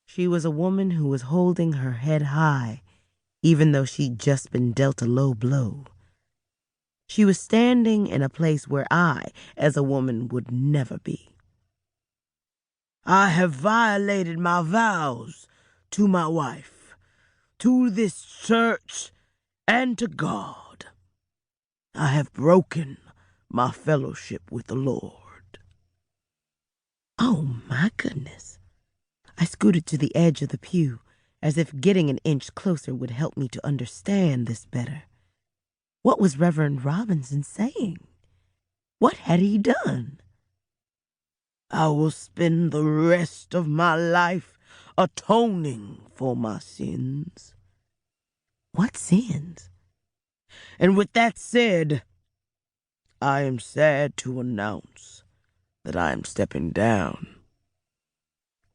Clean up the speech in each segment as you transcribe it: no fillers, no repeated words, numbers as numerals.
She was a woman who was holding her head high, even though she'd just been dealt a low blow. She was standing in a place where I, as a woman, would never be. I have violated my vows to my wife, to this church, and to God. I have broken my fellowship with the Lord. Oh, my goodness. I scooted to the edge of the pew, as if getting an inch closer would help me to understand this better. What was Reverend Robinson saying? What had he done? I will spend the rest of my life atoning for my sins. What sins? And with that said, I am sad to announce that I am stepping down.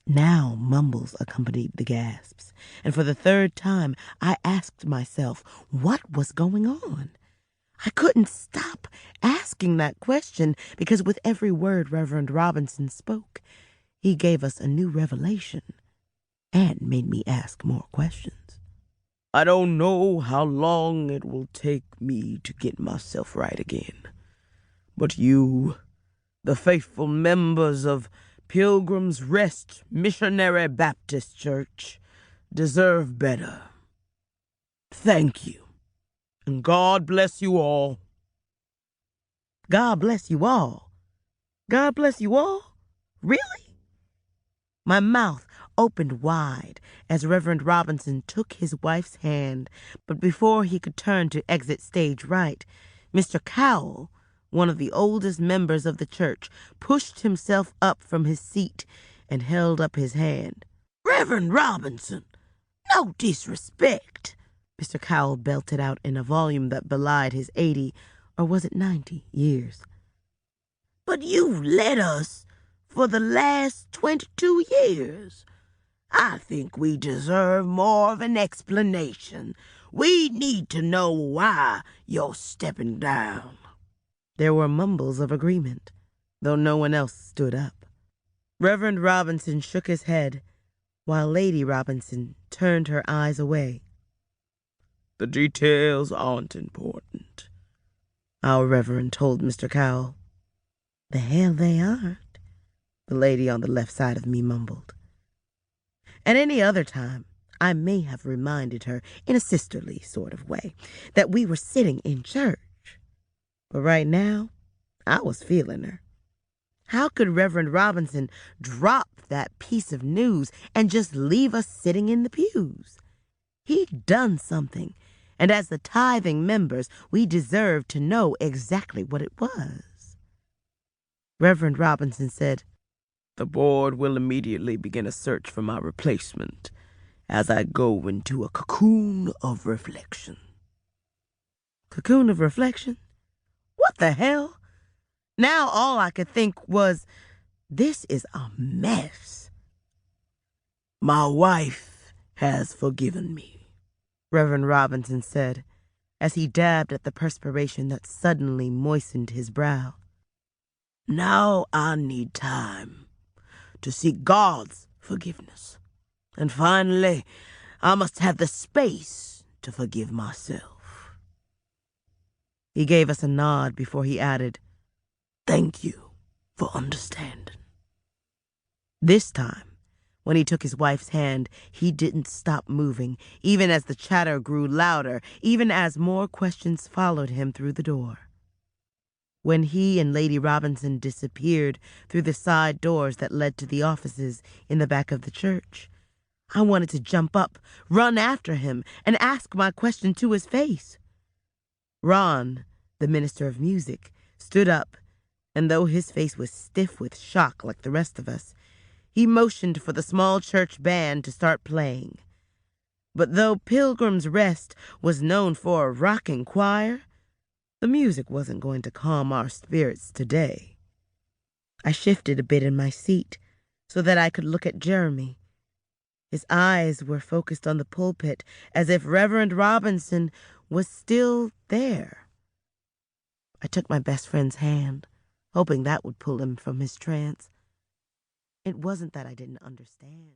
Now mumbles accompanied the gasps, and for the third time I asked myself what was going on. I couldn't stop asking that question because with every word Reverend Robinson spoke, he gave us a new revelation and made me ask more questions. I don't know how long it will take me to get myself right again, but you, the faithful members of Pilgrim's Rest Missionary Baptist Church, deserve better. Thank you. And God bless you all. God bless you all? God bless you all? Really? My mouth opened wide as Reverend Robinson took his wife's hand, but before he could turn to exit stage right, Mr. Cowell, one of the oldest members of the church, pushed himself up from his seat and held up his hand. Reverend Robinson, no disrespect, Mr. Cowell belted out in a volume that belied his 80, or was it 90, years. But you've led us for the last 22 years. I think we deserve more of an explanation. We need to know why you're stepping down. There were mumbles of agreement, though no one else stood up. Reverend Robinson shook his head, while Lady Robinson turned her eyes away. The details aren't important, our Reverend told Mr. Cowell. The hell they aren't, the lady on the left side of me mumbled. At any other time, I may have reminded her, in a sisterly sort of way, that we were sitting in church. But right now, I was feeling her. How could Reverend Robinson drop that piece of news and just leave us sitting in the pews? He'd done something, and as the tithing members, we deserved to know exactly what it was. Reverend Robinson said, The board will immediately begin a search for my replacement as I go into a cocoon of reflection. Cocoon of reflection? What the hell? Now all I could think was, this is a mess. My wife has forgiven me, Reverend Robinson said, as he dabbed at the perspiration that suddenly moistened his brow. Now I need time to seek God's forgiveness. And finally, I must have the space to forgive myself. He gave us a nod before he added, Thank you for understanding. This time, when he took his wife's hand, he didn't stop moving, even as the chatter grew louder, even as more questions followed him through the door. When he and Lady Robinson disappeared through the side doors that led to the offices in the back of the church, I wanted to jump up, run after him, and ask my question to his face. Ron, the minister of music, stood up, and though his face was stiff with shock like the rest of us, he motioned for the small church band to start playing. But though Pilgrim's Rest was known for a rocking choir, the music wasn't going to calm our spirits today. I shifted a bit in my seat so that I could look at Jeremy. His eyes were focused on the pulpit as if Reverend Robinson was still there. I took my best friend's hand, hoping that would pull him from his trance. It wasn't that I didn't understand.